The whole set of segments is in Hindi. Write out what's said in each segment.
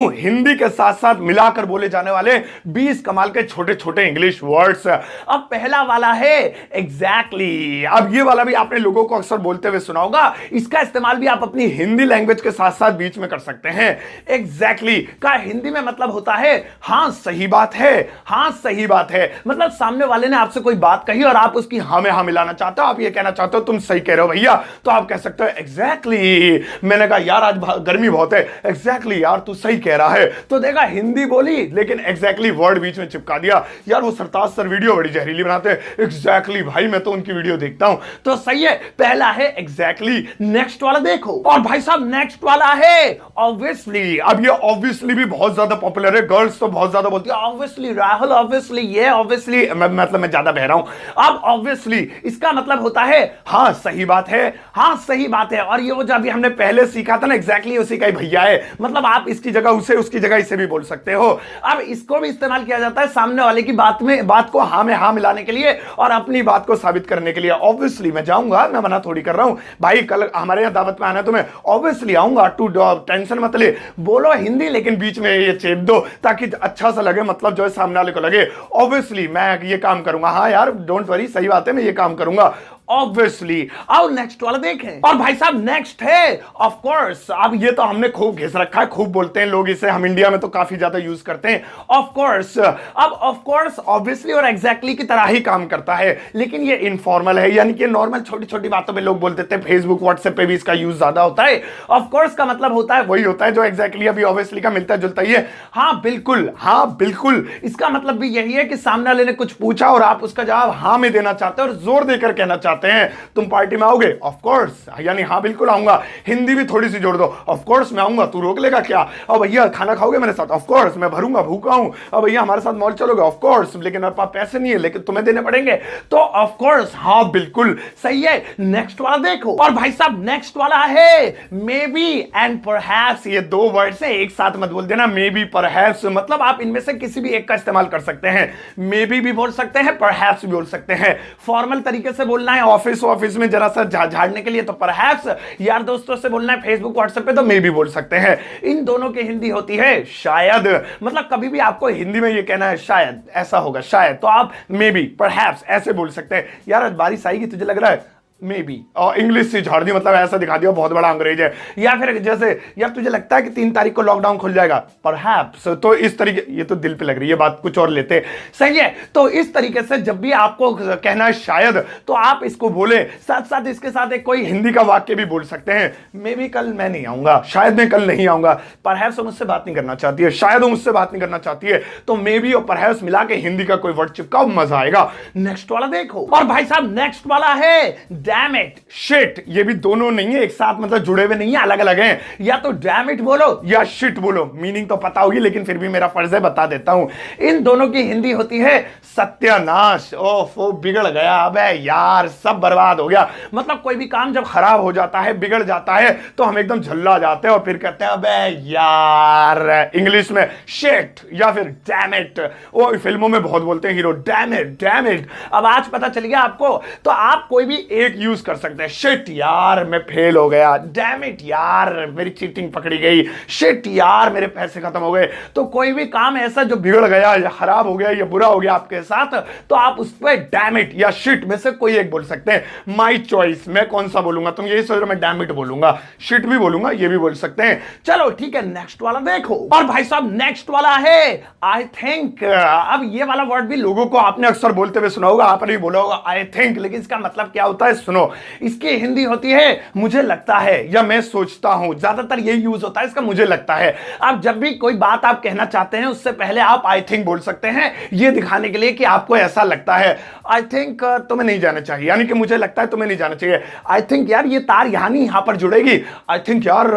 हिंदी के साथ साथ मिलाकर बोले जाने वाले 20 कमाल के छोटे छोटे इंग्लिश वर्ड्स। अब पहला वाला है एग्जैक्टली। अब ये वाला भी आपने लोगों को अक्सर बोलते हुए सुना होगा। इसका इस्तेमाल भी आप अपनी हिंदी लैंग्वेज के साथ साथ बीच में कर सकते हैं। एग्जैक्टली का हिंदी में मतलब होता है हां सही बात है, हां सही बात है। मतलब सामने वाले ने आपसे कोई बात कही और आप उसकी हां में हां मिलाना चाहते हो, आप ये कहना चाहते हो तुम सही कह रहे हो भैया, तो आप कह सकते हो एग्जैक्टली। मैंने कहा यार आज गर्मी बहुत है, एग्जैक्टली यार तू सही कह रहा है। तो देखा हिंदी बोली लेकिन एग्जैक्टली वर्ड बीच में चिपका दिया। यार वो सरताज सर वीडियो बड़ी जहरीली बनाते हैं। एग्जैक्टली भाई मैं तो उनकी वीडियो देखता हूं। तो सही है, पहला है एग्जैक्टली। नेक्स्ट वाला देखो, और भाई साहब नेक्स्ट वाला है ऑब्वियसली। अब ये ऑब्वियसली भी बहुत ज्यादा पॉपुलर है, गर्ल्स तो बहुत ज्यादा बोलती है ऑब्वियसली राहुल, ऑब्वियसली ये, ऑब्वियसली मतलब मैं ज्यादा बह रहा हूं। अब ऑब्वियसली इसका मतलब होता है हां सही बात है, हां सही बात है। और ये वो जब हमने पहले सीखा था ना एग्जैक्टली उसी का ही भैया है। मतलब आप इसकी जगह उसे, उसकी जगह इसे भी बोल सकते हो। अब इसको भी इस्तेमाल किया जाता है सामने वाले की बात को हां में हां मिलाने के लिए और अपनी बात को साबित करने के लिए। ऑब्वियसली मैं जाऊंगा, मैं मना थोड़ी कर रहा हूं भाई, कल हमारे यहां दावत में आना है तुम्हें, ऑब्वियसली आऊंगा, टू टेंशन मत ले। बोलो हिंदी लेकिन बीच में ये चेप दो ताकि अच्छा सा लगे, मतलब जो है सामने वाले को लगे ऑब्वियसली मैं ये काम करूंगा। हाँ यार डोंट वरी, सही बात है, मैं ये काम करूंगा ऑब्वियसली। अब नेक्स्ट वाला देखें, और भाई साहब नेक्स्ट है ऑफ कोर्स। अब ये तो हमने खूब घिस रखा है, खूब बोलते हैं लोग इसे, हम इंडिया में तो काफी ज्यादा यूज करते हैं ऑफ कोर्स। अब ऑफ कोर्स ऑब्वियसली और एग्जैक्टली की तरह ही काम करता है, लेकिन ये इनफॉर्मल है, यानी कि नॉर्मल छोटी छोटी बातों में लोग बोल देते हैं। फेसबुक व्हाट्सएप पे भी इसका यूज ज्यादा होता है। ऑफ कोर्स का मतलब होता है वही होता है जो एग्जैक्टली अभी ऑब्वियसली का मिलता जुलता ही है। हाँ बिल्कुल, हाँ बिल्कुल। इसका मतलब भी यही है कि सामने वाले ने कुछ पूछा और आप उसका जवाब हाँ में देना चाहते हो और जोर देकर कहना चाहते हैं तुम पार्टी में आओगे, ऑफ कोर्स, यानी हाँ बिल्कुल आऊंगा। हिंदी भी थोड़ी सी जोड़ दो, ऑफ कोर्स मैं आऊंगा, तू रोक लेगा क्या? और भैया खाना खाओगे मेरे साथ, ऑफ कोर्स मैं भरूंगा, भूखा हूं। और भैया हमारे साथ मॉल चलोगे, ऑफ कोर्स, लेकिन मेरे पास पैसे नहीं है, लेकिन तुम्हें देने पड़ेंगे, तो ऑफ कोर्स हाँ बिल्कुल सही है। नेक्स्ट वाला देखो, और भाई साहब नेक्स्ट वाला है मे बी एंड परहैप्स। ये दो वर्ड्स हैं, एक साथ मत बोल देना, मे बी परहैप्स। मतलब आप इनमें से किसी भी एक का इस्तेमाल कर सकते हैं। मे बी भी बोल सकते हैं, परहैप्स भी बोल सकते हैं। फॉर्मल तरीके से बोलना है ऑफिस में जरा सा झाड़ने के लिए तो परहैप्स, यार दोस्तों से बोलना है फेसबुक व्हाट्सएप पे तो मे भी बोल सकते हैं। इन दोनों की हिंदी होती है शायद। मतलब कभी भी आपको हिंदी में ये कहना है शायद ऐसा होगा, शायद, तो आप मे बी परहैप्स ऐसे बोल सकते हैं। यार आज बारिश आएगी तुझे लग रहा है, मे बी, और इंग्लिश से झाड़ दी, मतलब ऐसा दिखा दिया बहुत बड़ा अंग्रेज है। या फिर जैसे यार तुझे लगता है कि 3 तारीख को लॉकडाउन खुल जाएगा, परहैप्स, तो इस तरीके, ये तो दिल पे लग रही है बात, कुछ और लेते, सही है। तो इस तरीके से जब भी आपको कहना है शायद तो आप इसको बोले, साथ साथ इसके साथ एक कोई हिंदी का वाक्य भी बोल सकते हैं। मे बी कल मैं नहीं आऊंगा, शायद मैं कल नहीं आऊंगा, परहैप्स मुझसे बात नहीं करना चाहती है, शायद वो मुझसे बात नहीं करना चाहती है, तो मे बी और परहैप्स मिला के हिंदी का कोई वर्ड चिपकाओ, मजा आएगा। नेक्स्ट वाला देखो, और भाई साहब नेक्स्ट वाला है डैम इट, शिट। ये भी दोनों नहीं है एक साथ, मतलब जुड़े हुए नहीं है, अलग अलग हैं। या तो डैम इट बोलो या शिट बोलो, मीनिंग तो पता होगी लेकिन फिर भी मेरा फर्ज है बता देता हूं। इन दोनों की हिंदी होती है सत्यानाश। ओफो बिगड़ गया, अबे यार सब बर्बाद हो गया। मतलब कोई भी काम जब खराब हो जाता है, बिगड़ जाता है, तो हम एकदम झल्ला जाते हैं और फिर कहते हैं अबे यार, इंग्लिश में शिट या फिर डैम इट। वो फिल्मों में बहुत बोलते हैं hero, damn it damn it. अब आज पता चल गया आपको, तो आप कोई भी एक यूज कर सकते हैं। शिट यार मैं फेल हो गया, डैम इट यार मेरी चीटिंग पकड़ी गई, शिट यार मेरे पैसे खत्म हो गए। तो कोई भी काम ऐसा जो बिगड़ गया या खराब हो गया या बुरा हो गया आपके साथ, तो आप उस पर डैम इट या शिट में से कोई एक बोल सकते हैं। माई चॉइस, मैं कौन सा बोलूंगा, तुम यही सोच रहे हो मैं डैम इट बोलूंगा, शिट भी बोलूंगा, ये भी बोल सकते हैं। चलो ठीक है, नेक्स्ट वाला देखो, और भाई साहब नेक्स्ट वाला है आई थिंक। अब ये वाला वर्ड भी लोगों को आपने अक्सर बोलते हुए सुना होगा, आपने भी बोला होगा आई थिंक, लेकिन इसका मतलब क्या होता है सुनो। इसकी हिंदी होती है मुझे लगता है या मैं सोचता हूं, ज्यादातर यही यूज होता है इसका, मुझे लगता है। आप जब भी कोई बात आप कहना चाहते हैं उससे पहले आप आई थिंक बोल सकते हैं, यह दिखाने के लिए कि आपको ऐसा लगता है। आई थिंक तुम्हें नहीं जाना चाहिए, यानी कि मुझे लगता है तुम्हें नहीं जाना चाहिए। आई थिंक यार ये तार यहां नहीं यहां पर जुड़ेगी, आई थिंक यार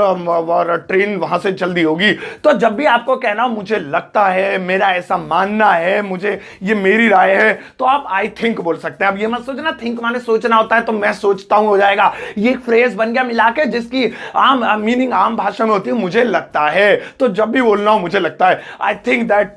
ट्रेन वहां से जल्दी होगी। तो जब भी आपको कहना हो मुझे लगता है, मेरा ऐसा मानना है, मुझे ये मेरी राय है, तो आप आई थिंक बोल सकते हैं। अब ये मत सोचना थिंक माने सोचना होता है, तो मैं सोचता हूं हो जाएगा। ये एक फ्रेज बन गया मिला के जिसकी आम मीनिंग आम भाषा में होती है मुझे लगता है। तो जब भी बोलना हो मुझे लगता है, आई थिंक दैट,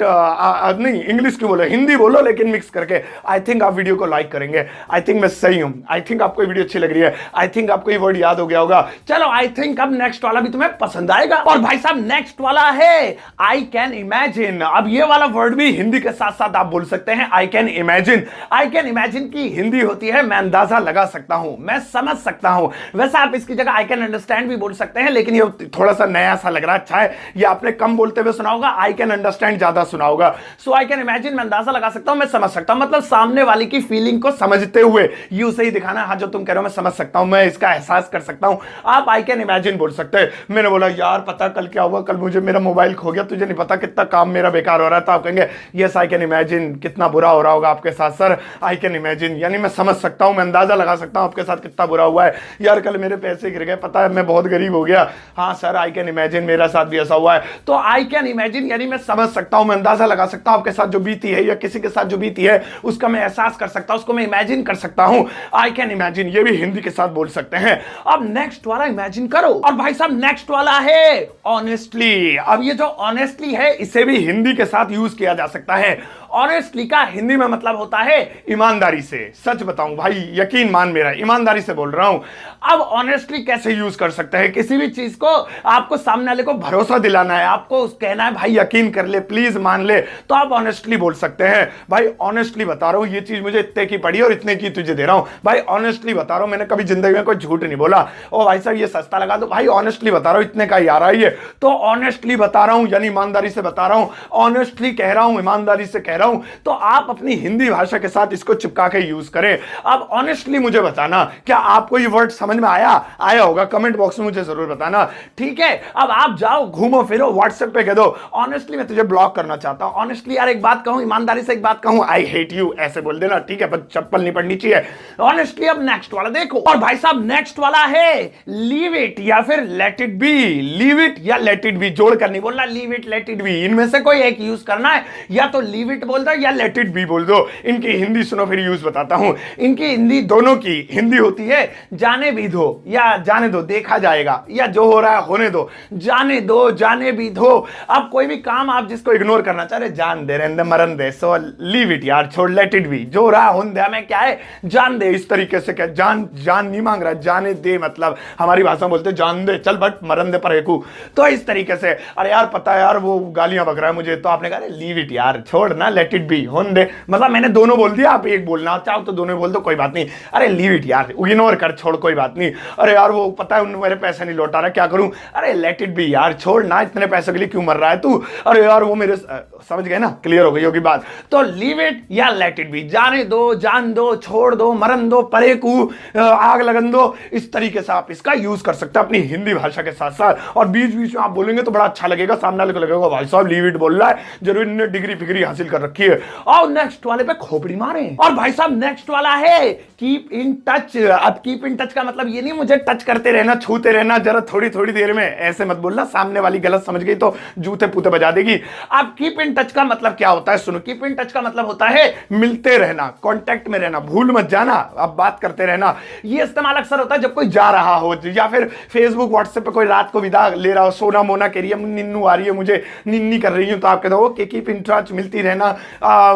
नहीं इंग्लिश क्यों बोलो, हिंदी बोलो लेकिन मिक्स करके। आई थिंक आप वीडियो को लाइक करेंगे, आई थिंक मैं सही हूं, आई थिंक आपको ये वीडियो अच्छी लग रही है, आई थिंक आपको ये वर्ड याद हो गया होगा। चलो आई थिंक अब नेक्स्ट वाला भी तुम्हें पसंद आएगा। और भाई साहब नेक्स्ट वाला है आई कैन इमेजिन। अब ये वाला वर्ड भी हिंदी के साथ साथ आप बोल सकते हैं I can imagine. I can imagine की हिंदी होती है मैं अंदाजा लगा सकता हूं, मैं समझ सकता हूं। वैसे आप इसकी जगह आई कैन अंडरस्टैंड भी बोल सकते हैं, लेकिन ये थोड़ा सा नया सा लग रहा है, अच्छा है। ये आपने कम बोलते हुए सुना होगा, आई कैन अंडरस्टैंड ज्यादा सुना होगा। सो आई कैन इमेजिन मैं अंदाजा लगा सकता हूं, मैं समझ सकता हूं, मतलब सामने वाले की फीलिंग को समझते हुए यू से ही दिखाना, हाँ जो तुम कह रहे हो मैं समझ सकता हूं, मैं इसका एहसास कर सकता हूं। आप आई कैन इमेजिन बोल सकते हैं। मैंने बोला यार पता कल क्या हुआ, कल मुझे मेरा मोबाइल खो गया, तुझे नहीं पता कितना काम मेरा बेकार हो रहा है। तो आप कहेंगे यस आई कैन इमेजिन, कितना बुरा हो रहा होगा आपके साथ सर, आई कैन इमेजिन, यानी मैं समझ सकता हूं, मैं अंदाजा लगा सकता हूं आपके साथ कितना बुरा हुआ है। यार कल मेरे पैसे गिर गए, पता है मैं बहुत गरीब हो गया, हाँ सर आई कैन इमेजिन मेरा साथ भी ऐसा हुआ है। तो आई कैन इमेजिन यानी मैं समझ सकता हूं, मैं अंदाजा लगा सकता हूं आपके साथ जो बीती है या किसी के साथ जो बीती है उसका मैं एहसास कर सकता हूं, उसको मैं इमेजिन कर सकता हूं। आई कैन इमेजिन ये भी हिंदी के साथ बोल सकते हैं। अब नेक्स्ट वाला इमेजिन करो। और भाई साहब नेक्स्ट वाला है ऑनेस्टली। अब ये जो ऑनेस्टली है इसे भी हिंदी के साथ यूज किया जा सकता है। ऑनेस्टली का हिंदी में मतलब होता है ईमानदारी से। सच बताऊं भाई, यकीन मान मेरा, ईमानदारी से बोल रहा हूं। अब ऑनेस्टली कैसे यूज कर सकते हैं, किसी भी चीज को आपको सामने वाले को भरोसा दिलाना है, आपको कहना है भाई यकीन कर ले, प्लीज मान ले, तो आप ऑनेस्टली बोल सकते हैं भाई ऑनेस्टली बता रहा हूं ये चीज मुझे इतने की पड़ी और इतने की तुझे दे रहा हूं, भाई ऑनेस्टली बता रहा हूं मैंने कभी जिंदगी में कोई झूठ नहीं बोला, ओ भाई साहब ये सस्ता लगा दो, भाई ऑनेस्टली बता रहा हूं इतने का ही आ रहा है ये, तो ऑनेस्टली बता रहा हूं यानी ईमानदारी से बता रहा हूं, ऑनेस्टली कह रहा हूं ईमानदारी से कह रहा हूं। तो आप अपनी हिंदी भाषा के साथ इसको चिपका के यूज करें। अब ऑनेस्टली मुझे बताना क्या आपको ये वर्ड समझ में आया होगा, कमेंट बॉक्स में मुझे जरूर बताना, ठीक है। अब आप जाओ घूमो फिरो व्हाट्सएप पे कह दो ऑनेस्टली मैं तुझे ब्लॉक करना चाहता हूं, ऑनेस्टली यार एक बात कहूं, ईमानदारी से एक बात कहूं, आई हेट यू, ऐसे बोल देना, ठीक है, पर चप्पल नहीं पड़नी चाहिए ऑनेस्टली। अब नेक्स्ट वाला देखो। और भाई साहब नेक्स्ट वाला है लीव इट या फिर let it be. Leave it या लेट इट बी जोड़ कर नहीं बोलना, leave it let it be, इनमें से कोई एक यूज करना है, या तो लीव इट बोल दो या लेट इट बी बोल दो। इनकी हिंदी सुनो फिर यूज बताता हूं। इनकी हिंदी दोनों की हिंदी होती है जाने भी दो या जाने दो, देखा जाएगा, या जो हो रहा है होने दो, जाने दो जाने भी दो। अब कोई भी काम आप जिसको इग्नोर करना चाह रहे, जान दे रहने मरन दे, सो लीव इट यार, छोड़, लेट इट बी, जो हो रहा होने दे, हमें क्या है, जान दे। इस तरीके से क्या जान जान नहीं मांग रहा, जाने दे, मतलब हमारी भाषा में बोलते जान दे, चल बट मरन दे पर एकू। तो इस तरीके से अरे यार पता है यार वो गालियां बक रहा है मुझे, तो आपने कहा लीव इट यार, छोड़ ना, लेट इट बी, होने दे, मतलब मैंने दोनों बोल दिया, आप एक बोलना चाहो तो दोनों बोल दो, कोई बात नहीं, अरे लीव इट यार, इग्नोर कर, छोड़, कोई बात नहीं। अरे यार वो पता है मेरे पैसे नहीं लौटा रहा, क्या करूं, अरे लेट इट बी यार, छोड़ ना, इतने पैसों के लिए क्यों मर रहा है तू, अरे यार वो मेरे, समझ गए ना, क्लियर हो गई होगी बात। तो लीव इट या लेट इट बी, जाने दो, जान दो, छोड़ दो, मरन दो, परे कू, आग लगन दो, इस तरीके से आप इसका यूज कर सकते हैं अपनी हिंदी भाषा के साथ साथ। और बीच बीच में आप बोलेंगे तो बड़ा अच्छा लगेगा, सामने वाले को लगेगा भाई साहब लीव इट बोल रहा है, जरूर इन्होंने डिग्री फिग्री हासिल कर रखी है। और नेक्स्ट वाले पे खोपड़ी मारे। और भाई साहब नेक्स्ट वाला है कीप इन टच। अब कीप इन टच का मतलब ये नहीं मुझे टच करते रहना, छूते रहना, जरा थोड़ी थोड़ी देर में, ऐसे मत बोलना, सामने वाली गलत समझ गई तो जूते पूते बजा देगी। अब कीप इन टच का मतलब क्या होता है सुनो, कीप इन टच का मतलब होता है मिलते रहना, कांटेक्ट में रहना, भूल मत जाना, अब बात करते रहना। ये इस्तेमाल अक्सर होता है जब कोई जा रहा हो, या फिर फेसबुक व्हाट्सएप पे कोई रात को विदा ले रहा हो, सोना मोना कह रही है, निन्नू आ रही है, मुझे निन्नी कर रही हूं, तो आप कहते हो ओके कीप इन टच, मिलती रहना,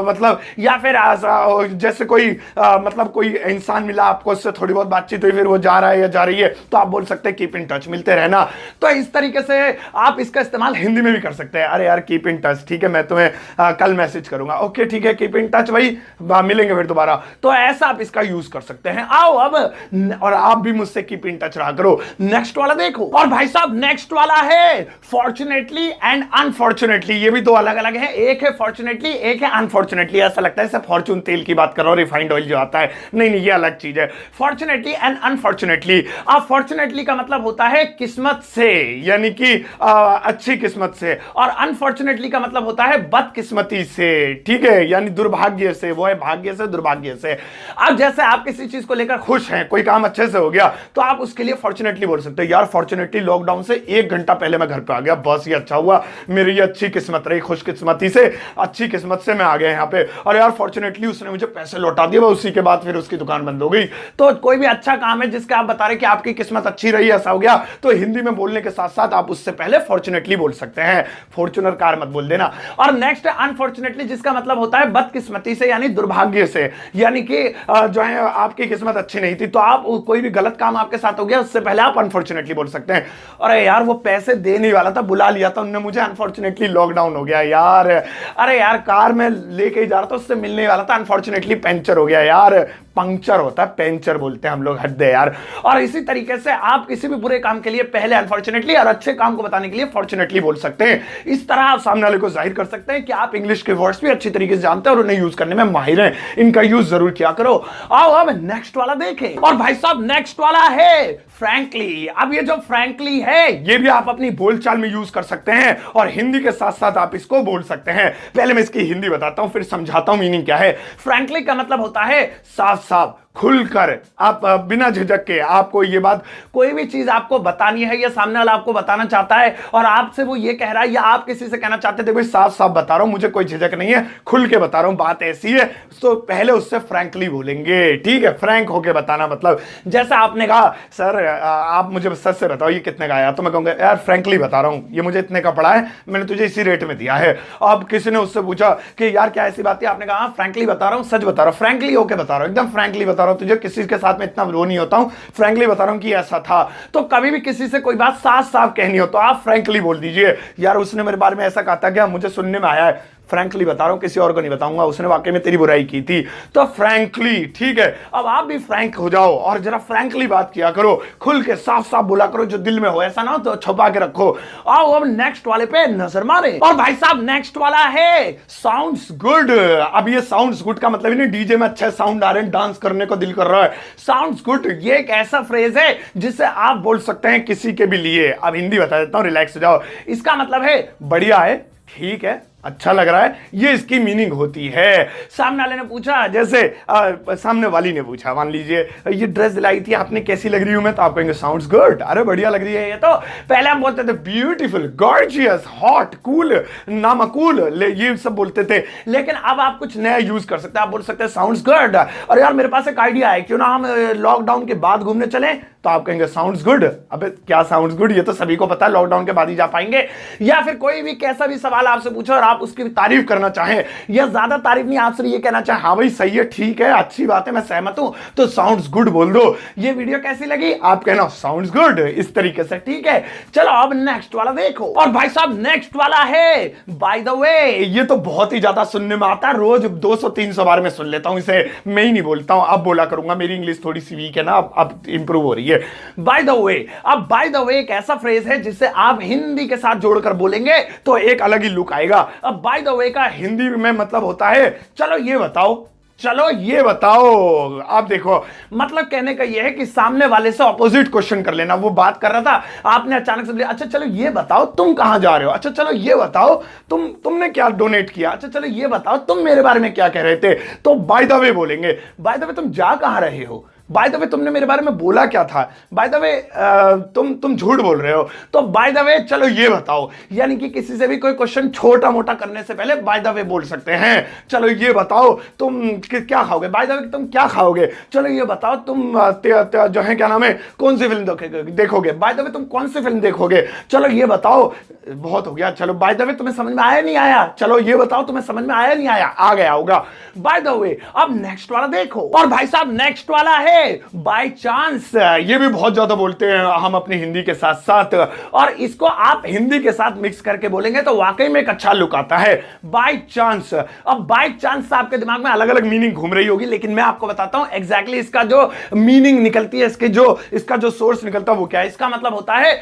मतलब, या फिर जैसे कोई मतलब कोई इंसान मिला आपको, उससे थोड़ी बहुत बातचीत हुई, फिर वो जा रहा है या जा रही है, तो आप बोल सकते हैं कीप इन टच, मिलते रहना। तो इस तरीके से आप इसका इस्तेमाल हिंदी में भी कर सकते हैं। अरे यार कीप इन टच, ठीक है मैं तुम्हें कल मैसेज करूंगा, ओके ठीक है कीप इन टच भाई, मिलेंगे फिर दोबारा। तो ऐसा आप इसका यूज कर सकते हैं। आओ अब, और आप भी मुझसे कीप इन टच रहा करो। नेक्स्ट वाला देखो। और भाई साहब नेक्स्ट वाला है फॉर्चुनेटली एंड अनफॉर्चुनेटली। ये भी दो अलग अलग है, एक है फॉर्चुनेटली, एक है अनफॉर्चुनेटली। ऐसा लगता है फॉर्चून तेल की बात कर रहा हूं, रिफाइंड ऑयल जो आता है, नहीं नहीं ये अलग चीज है। Fortunately and unfortunately. अब फॉर्चुनेटली का मतलब होता है किस्मत से, यानी कि अच्छी किस्मत से, और अनफॉर्चुनेटली का मतलब होता है बदकिस्मती से, ठीक है, यानी दुर्भाग्य से, वो है भाग्य से, दुर्भाग्य से। अब जैसे आप किसी चीज को लेकर खुश हैं, कोई काम अच्छे से हो गया, तो आप उसके लिए फॉर्चुनेटली बोल सकते हो, यार फॉर्चुनेटली लॉकडाउन से 1 घंटा पहले मैं घर पे आ गया, बस ये अच्छा हुआ, मेरी ये अच्छी किस्मत रही, खुशकिस्मती से अच्छी किस्मत किस्मत से मैं आ गया यहाँ पे, और यार फॉर्चुनेटली उसने मुझे पैसे लौटा दिए, उसी के बाद फिर उसकी दुकान बंद हो गई। तो कोई भी अच्छा काम है जिसका आप बता रहे कि आपकी किस्मत अच्छी रही, ऐसा हो गया, तो हिंदी में बोलने के साथ साथ आप उससे पहले फॉर्चुनेटली बोल सकते हैं, फॉर्चुनर कार मत बोल देना। और नेक्स्ट अनफॉर्चुनेटली, जिसका मतलब होता है बदकिस्मती से यानी दुर्भाग्य से, यानी कि जो है आपकी किस्मत अच्छी नहीं थी, तो आप कोई भी गलत काम आपके साथ हो गया, उससे पहले आप अनफॉर्चुनेटली बोल सकते हैं। अरे यार वो पैसे देने वाला था, बुला लिया था उन्होंने मुझे, अनफॉर्चुनेटली लॉकडाउन हो गया यार। अरे यार कार में लेके ही जा रहा था, उससे मिलने वाला था, अनफॉर्चुनेटली पंचर हो गया यार। पंक्चर होता है, पेंचर बोलते हैं हम लोग, हद है यार। और इसी तरीके से आप किसी भी बुरे काम के लिए पहले अनफॉर्चुनेटली और अच्छे काम को बताने के लिए फॉर्चुनेटली बोल सकते हैं। इस तरह आप सामने वाले को जाहिर कर सकते हैं कि आप इंग्लिश के वर्ड्स भी अच्छी तरीके से जानते हैं और उन्हें यूज करने में माहिर हैं। इनका यूज जरूर किया करो। आओ अब नेक्स्ट वाला देखें, और भाई साहब नेक्स्ट वाला है फ्रैंकली। अब ये जो फ्रैंकली है, ये भी आप अपनी बोलचाल में यूज कर सकते हैं और हिंदी के साथ साथ आप इसको बोल सकते हैं। पहले मैं इसकी हिंदी बताता हूं, फिर समझाता हूं मीनिंग क्या है। फ्रैंकली का मतलब होता है साफ साफ, खुलकर, आप बिना झिझक के आपको ये बात, कोई भी चीज आपको बतानी है या सामने वाला आपको बताना चाहता है और आपसे वो ये कह रहा है या आप किसी से कहना चाहते थे भाई साफ साफ बता रहा हूं, मुझे कोई झिझक नहीं है, खुल के बता रहा हूं, बात ऐसी है, तो पहले उससे फ्रैंकली बोलेंगे। ठीक है, फ्रैंक होके बताना, मतलब जैसे आपने कहा सर आप मुझे सच से बताओ ये कितने का आया, तो मैं कहूंगा यार फ्रैंकली बता रहा हूं, ये मुझे इतने का पड़ा है, मैंने तुझे इसी रेट में दिया है। अब किसी ने उससे पूछा कि यार क्या ऐसी बात है, आपने कहा फ्रैंकली बता रहा हूं, सच बता रहा हूं, फ्रैंकली होके बता रहा हूं, एकदम फ्रैंकली बता रहा हूं, तुझे किसी के साथ में इतना वो नहीं होता हूं, फ्रैंकली बता रहा हूं कि ऐसा था। तो कभी भी किसी से कोई बात साफ साफ कहनी हो तो आप फ्रैंकली बोल दीजिए, यार उसने मेरे बारे में ऐसा कहा था क्या, मुझे सुनने में आया है, फ्रैंकली बता रहा हूं, किसी और को नहीं बताऊंगा, उसने वाकई में तेरी बुराई की थी, तो फ्रैंकली। ठीक है, अब आप भी फ्रैंक हो जाओ और जरा फ्रैंकली बात किया करो, खुल के साफ साफ बोला करो जो दिल में हो, ऐसा ना हो तो छुपा के रखो। आओ अब नेक्स्ट वाले पे नजर मारे, और भाई साहब नेक्स्ट वाला है साउंड्स गुड। अब ये साउंड्स गुड का मतलब ही नहीं डीजे में अच्छे साउंड आ रहे हैं, डांस करने को दिल कर रहा है। साउंड्स गुड ये एक ऐसा फ्रेज है जिससे आप बोल सकते हैं किसी के भी लिए। अब हिंदी बता देता हूं, रिलैक्स हो जाओ। इसका मतलब है बढ़िया है, ठीक है, अच्छा लग रहा है, ये इसकी मीनिंग होती है। सामने वाले ने पूछा, जैसे सामने वाली ने पूछा, मान लीजिए ये ड्रेस दिलाई थी आपने, कैसी लग रही हूं मैं, तो आप कहेंगे साउंड्स गुड, अरे बढ़िया लग रही है। ये तो पहले हम बोलते थे ब्यूटीफुल, गॉर्जियस, हॉट, कूल, नामकूल, ये सब बोलते थे, लेकिन अब आप कुछ नया यूज कर सकते हैं, आप बोल सकते हैं साउंड्स गुड। और यार मेरे पास एक आइडिया है, क्यों ना हम लॉकडाउन के बाद घूमने चले, तो आप कहेंगे साउंड्स गुड। अबे क्या साउंड्स गुड, ये तो सभी को पता है लॉकडाउन के बाद ही जा पाएंगे। या फिर कोई भी कैसा भी सवाल आपसे पूछो और आप उसकी तारीफ करना चाहें, या ज्यादा तारीफ नहीं, आपसे ये कहना चाहे हाँ भाई सही है, ठीक है, अच्छी बात है, मैं सहमत हूं, तो साउंड्स गुड बोल दो। ये वीडियो कैसी लगी, आप कहना साउंड्स गुड, इस तरीके से। ठीक है, चलो अब नेक्स्ट वाला देखो, और भाई साहब नेक्स्ट वाला है बाय द वे। ये तो बहुत ही ज्यादा सुनने में आता है, रोज 200-300 बार मैं सुन लेता हूं इसे, मैं ही नहीं बोलता हूं, अब बोला करूंगा, मेरी इंग्लिश थोड़ी सी वीक है ना, अब इंप्रूव हो रही है। बाय द वे, अब बाय द वे एक ऐसा फ्रेज है जिससे आप हिंदी के साथ जोड़कर बोलेंगे तो एक अलग ही लुक आएगा। अब बाय द वे का हिंदी में मतलब होता है चलो ये बताओ, चलो ये बताओ। आप देखो, मतलब कहने का ये है कि सामने वाले से ऑपोजिट क्वेश्चन कर लेना। वो बात कर रहा था, आपने अचानक से बोला अच्छा चलो ये बताओ तुम कहां जा रहे हो, अच्छा चलो ये बताओ तुमने क्या डोनेट किया, अच्छा चलो ये बताओ तुम मेरे बारे में क्या कह रहे थे, तो बाय द वे बोलेंगे। बाय द वे तुम जा कहां रहे हो, बाय द वे तुमने मेरे बारे में बोला क्या था, बाय द वे तुम झूठ बोल रहे हो, तो बाय द वे चलो ये बताओ। यानी कि किसी से भी कोई क्वेश्चन छोटा मोटा करने से पहले बाय द वे बोल सकते हैं। चलो ये बताओ तुम क्या खाओगे, बाय द वे तुम क्या खाओगे, चलो ये बताओ तुम जो है क्या नाम है कौन सी फिल्म देखोगे, बाय द वे तुम कौन सी फिल्म देखोगे, चलो ये बताओ, बहुत हो गया, चलो बाय द वे तुम्हें समझ में आया नहीं आया, चलो ये बताओ तुम्हें समझ में आया नहीं आया, आ गया होगा बाय द वे। अब नेक्स्ट वाला देखो, और भाई साहब नेक्स्ट वाला है बाय चांस। ये भी बहुत ज्यादा बोलते हैं हम अपनी हिंदी के साथ साथ, और इसको आप हिंदी के साथ मिक्स करके बोलेंगे तो वाकई में एक अच्छा लुक आता है, बाय चांस। अब बाय चांस आपके दिमाग में अलग अलग मीनिंग घूम रही होगी, लेकिन मैं आपको बताता हूं एग्जैक्टली इसका जो मीनिंग निकलती है, इसका जो सोर्स निकलता है वो क्या है। इसका मतलब होता है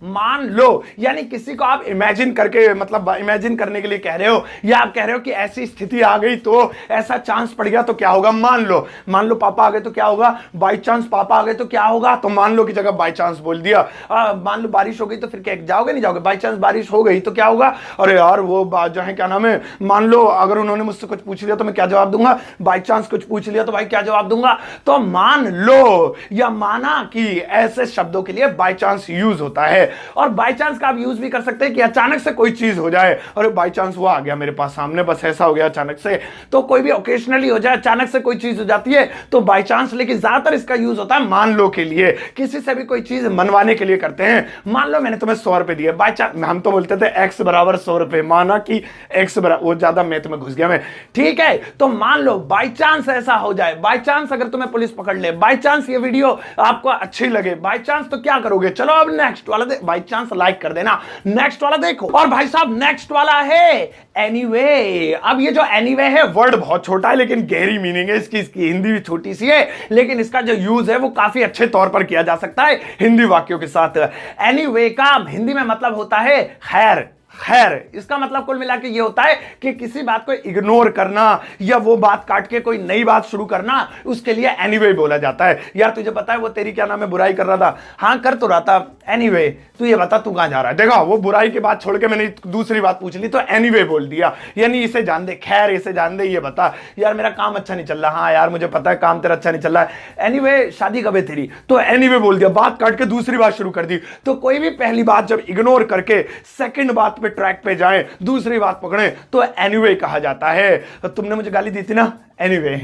मान लो, यानी किसी को आप इमेजिन करके, मतलब इमेजिन करने के लिए कह रहे हो, या आप कह रहे हो कि ऐसी स्थिति आ गई तो ऐसा चांस पड़ गया तो क्या होगा, मान लो पापा आ गए तो क्या होगा, बाय चांस पापा आ गए तो क्या होगा, तो मान लो की जगह बाय चांस बोल दिया। मान लो बारिश हो गई तो फिर क्या जाओगे नहीं जाओगे, बाय चांस बारिश हो गई तो क्या होगा, अरे यार वो जो है क्या नाम है, मान लो अगर उन्होंने मुझसे कुछ पूछ लिया तो मैं क्या जवाब दूंगा, बाय चांस कुछ पूछ लिया तो भाई क्या जवाब दूंगा। तो मान लो या माना कि ऐसे शब्दों के लिए बाय चांस यूज होता है। है। और बाई चांस का आप यूज भी कर सकते हैं कि अचानक से कोई चीज हो जाए, और बाई चांस वो आ गया मेरे पास सामने, बस ऐसा हो गया अचानक से। तो कोई भी ओकेशनली हो जाए, अचानक से कोई चीज हो जाती है तो बाई चांस, लेकिन ज्यादातर इसका यूज होता है मान लो के लिए, किसी से भी कोई चीज मनवाने के लिए करते हैं। मान लो मैंने तुम्हें 100 रुपए दिए, बाई चांस हम तो बोलते थे x बराबर 100 रुपए, माना कि x बराबर, वो ज्यादा मैथ में घुस गया मैं, ठीक है। तो मान लो बाई चांस ऐसा हो जाए, बाई चांस अगर तुम्हें पुलिस पकड़ ले, बाई चांस ये वीडियो आपको अच्छी लगे, बाई चांस, तो क्या करोगे? चलो अब नेक्स्ट वाला बाई चांस लाइक कर देना, नेक्स्ट वाला देखो। और भाई साहब नेक्स्ट वाला है एनीवे। अब ये जो एनीवे है वर्ड बहुत छोटा है लेकिन गहरी मीनिंग है इसकी हिंदी भी छोटी सी है, लेकिन इसका जो यूज है वो काफी अच्छे तौर पर किया जा सकता है हिंदी वाक्यों के साथ। एनीवे का हिंदी में मतलब होता है खैर। खैर इसका मतलब कुल मिला के ये होता है कि किसी बात को इग्नोर करना या वो बात काट के कोई नई बात शुरू करना, उसके लिए एनीवे बोला जाता है। यार तुझे पता है वो तेरी क्या नाम है बुराई कर रहा था, हाँ कर तो रहा था, एनीवे तू ये बता तू कहां जा रहा है। देखा वो बुराई की बात छोड़ के मैंने दूसरी बात पूछ ली तो एनीवे बोल दिया, यानी इसे जान दे, खैर इसे जान दे, ये बता यार मेरा काम अच्छा नहीं चल रहा, हाँ यार मुझे पता है काम तेरा अच्छा नहीं चल रहा है, एनीवे शादी कब है तेरी, तो एनीवे बोल दिया, बात काट के दूसरी बात शुरू कर दी। तो कोई भी पहली बात जब इग्नोर करके सेकंड बात पे ट्रैक पे जाए, दूसरी बात पकड़े, तो एनीवे कहा जाता है। तो तुमने मुझे गाली दी थी ना, एनीवे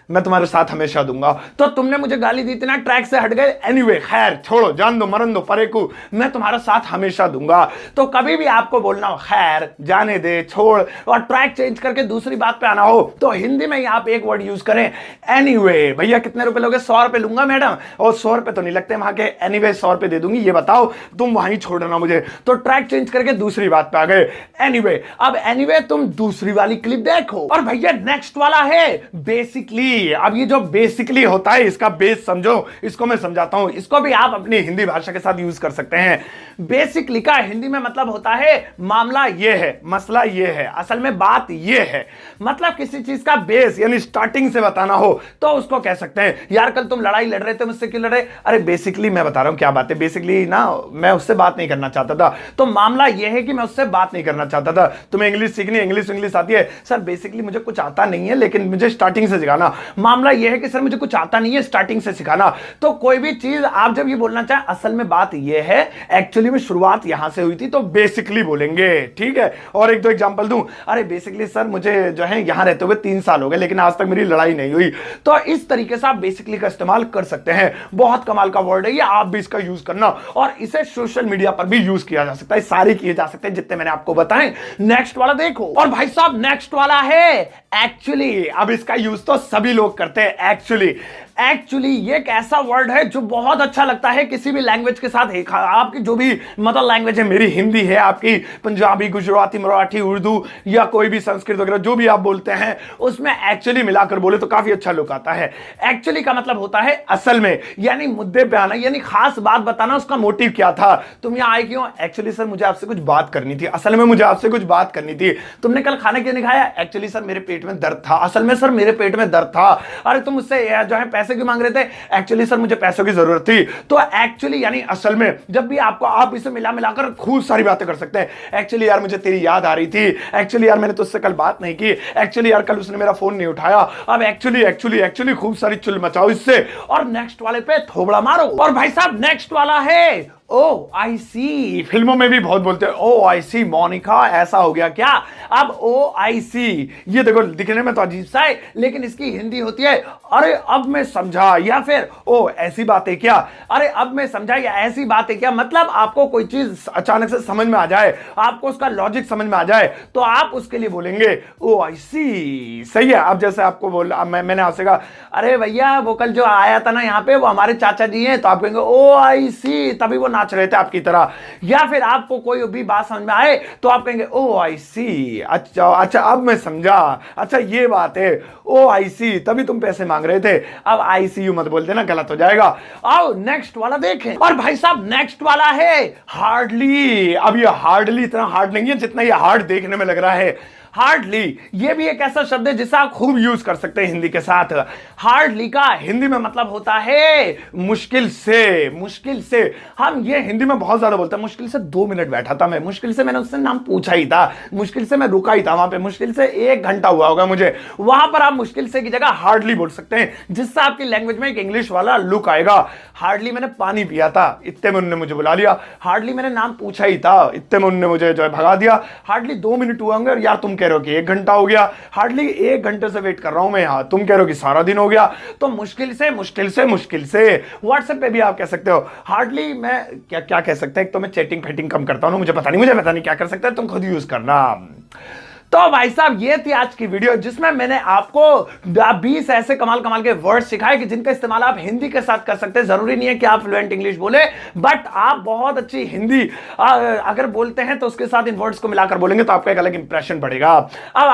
मैं तुम्हारे साथ हमेशा दूंगा। तो तुमने मुझे गाली दी थी ना, ट्रैक से हट गए, एनीवे खैर छोड़ो, जान दो, मरन दो, परेकू, मैं तुम्हारा साथ हमेशा दूंगा। तो कभी भी आपको बोलना हो खैर, जाने दे, छोड़, और ट्रैक चेंज करके दूसरी बात पे आना हो तो हिंदी में ही आप एक वर्ड यूज करें, एनीवे। भैया कितने रुपए लोगे? 100 रुपए लूंगा मैडम। और 100 रुपए तो नहीं लगते वहां के, एनीवे 100 रुपए दे दूंगी, ये बताओ तुम वहीं छोड़ना मुझे। तो ट्रैक चेंज करके दूसरी बात पे आ गए, एनीवे। अब एनीवे तुम दूसरी वाली क्लिप देखो। और भैया नेक्स्ट वाला है बेसिकली। अब ये जो बेसिकली होता है इसका बेस समझो, इसको मैं समझाता हूं, इसको भी आप अपनी हिंदी भाषा के साथ यूज कर सकते हैं। बेसिकली का हिंदी में मतलब होता है मामला ये है, मसला ये है, असल में बात ये है। मतलब किसी चीज का बेस यानी स्टार्टिंग से बताना हो तो उसको कह सकते हैं। यार कल तुम लड़ाई लड़ रहे थे, मुझसे क्यों लड़े? अरे बेसिकली मैं बता रहा हूं क्या बात है, बेसिकली ना मैं उससे बात नहीं करना चाहता था, तो मामला यह है कि मैं उससे बात नहीं करना चाहता था। तुम्हें इंग्लिश सीखनी, इंग्लिश आती है? सर बेसिकली मुझे कुछ आता नहीं है लेकिन मुझे स्टार्टिंग से सिखाना। मामला यह है कि सर मुझे कुछ आता नहीं है, स्टार्टिंग से सिखाना। तो कोई भी चीज आप जब ये बोलना चाहे असल में बात यह है, एक्चुअली में शुरुआत यहां से हुई थी, तो बेसिकली बोलेंगे, ठीक है। और एक दो एग्जांपल दूं, अरे बेसिकली सर मुझे जो है यहां रहते हुए 3 साल हो गए लेकिन आज तक मेरी लड़ाई नहीं हुई। तो इस तरीके से आप बेसिकली का इस्तेमाल कर सकते हैं। बहुत कमाल का वर्ड है ये, आप भी इसका यूज करना, और इसे सोशल मीडिया पर भी यूज किया जा सकता है, सारे किए जा सकते हैं जितने मैंने आपको बताएं। नेक्स्ट वाला देखो। और भाई साहब नेक्स्ट वाला है एक्चुअली। अब इसका यूज तो सभी लोग करते हैं, एक्चुअली। एक्चुअली ये एक ऐसा वर्ड है जो बहुत अच्छा लगता है किसी भी लैंग्वेज के साथ। आपकी जो भी मदर लैंग्वेज है, मेरी हिंदी है, आपकी पंजाबी, गुजराती, मराठी, उर्दू या कोई भी संस्कृत वगैरह जो भी आप बोलते हैं, उसमें एक्चुअली मिलाकर बोले तो काफी अच्छा लुक आता है। एक्चुअली का मतलब होता है असल में, यानी मुद्दे पे आना, यानी खास बात बताना, उसका मोटिव क्या था, तुम यहां आए क्यों? एक्चुअली सर मुझे आपसे कुछ बात करनी थी, असल में मुझे आपसे कुछ बात करनी थी। तुमने कल खाना क्यों नहीं खाया? एक्चुअली सर मेरे पेट में दर्द था, असल में सर मेरे पेट में दर्द था। अरे तुम मुझसे जो है पैसे क्यों मांग रहे थे? एक्चुअली सर मुझे पैसों की जरूरत थी। तो एक्चुअली यानी असल में, जब भी आपको, आप इसे मिला मिलाकर खूब सारी बातें कर सकते हैं। एक्चुअली यार मुझे तेरी याद आ रही थी, एक्चुअली यार मैंने तुझसे कल बात नहीं की, एक्चुअली यार कल उसने मेरा फोन नहीं उठाया। अब एक्चुअली खूब सारी चुल मचाओ इससे, और नेक्स्ट वाले पे थोबड़ा मारो। और भाई साहब नेक्स्ट वाला है ओ आई सी। फिल्मों में भी बहुत बोलते हैं ओ आई सी, मोनिका ऐसा हो गया क्या? अब ओ आई सी ये देखो दिखने में तो अजीब सा है लेकिन इसकी हिंदी होती है अरे अब मैं समझा, या फिर ओ ऐसी बात है क्या, अरे अब मैं समझा, या ऐसी बात है क्या। मतलब आपको कोई चीज अचानक से समझ में आ जाए, आपको उसका लॉजिक समझ में आ जाए तो आप उसके लिए बोलेंगे ओ आई सी। सही है। अब जैसे आपको बोला, मैंने आपसे कहा अरे भैया वो कल जो आया था ना यहाँ पे वो हमारे चाचा जी हैं, तो आप कहेंगे ओ आई सी, तभी वो नाच रहे थे आपकी तरह। या फिर आपको कोई भी बात समझ में आए तो आप कहेंगे ओ आई सी, अच्छा अब मैं समझा, अच्छा ये बात है, ओ आई सी, तभी तुम पैसे मांग रहे थे। अब आईसीयू मत बोल देना, गलत हो जाएगा। आओ नेक्स्ट वाला देखें। और भाई साहब नेक्स्ट वाला है हार्डली। अब ये हार्डली इतना हार्ड नहीं है जितना ये हार्ड देखने में लग रहा है। हार्डली, ये भी एक ऐसा शब्द है जिसे आप खूब यूज कर सकते हैं हिंदी के साथ। हार्डली का हिंदी में मतलब होता है मुश्किल से। मुश्किल से हम ये हिंदी में बहुत ज्यादा बोलते हैं। मुश्किल से 2 मिनट बैठा था मैं, मुश्किल से मैंने उससे नाम पूछा ही था, मुश्किल से मैं रुका ही था वहां पे, मुश्किल से 1 घंटा हुआ होगा मुझे। वहां पर आप मुश्किल से की जगह हार्डली बोल सकते हैं, जिससे आपकी लैंग्वेज में एक इंग्लिश वाला लुक आएगा। हार्डली मैंने पानी पिया था, इतने में उन्होंने मुझे बुला लिया। हार्डली मैंने नाम पूछा ही था, इतने में उन्होंने मुझे जो है भगा दिया। हार्डली 2 मिनट हुए होंगे, यार तुम कह रहे हो कि 1 घंटा हो गया। हार्डली 1 घंटे से वेट कर रहा हूं मैं यहां, तुम कह रहे हो कि सारा दिन हो गया। तो मुश्किल से मुश्किल से मुश्किल से। व्हाट्सएप पे भी आप कह सकते हो हार्डली। मैं क्या क्या कह सकते हैं, तो मैं चैटिंग फैटिंग कम करता हूं, मुझे पता नहीं क्या कर सकते हैं, तुम खुद यूज करना। तो भाई साहब ये थी आज की वीडियो, जिसमें मैंने आपको 20 ऐसे कमाल कमाल के वर्ड सिखाए कि जिनका इस्तेमाल आप हिंदी के साथ कर सकते हैं। जरूरी नहीं है कि आप फ्लुएंट इंग्लिश बोले, बट आप बहुत अच्छी हिंदी अगर बोलते हैं तो उसके साथ इन वर्ड्स को मिलाकर बोलेंगे तो आपका एक अलग इंप्रेशन पड़ेगा। अब आप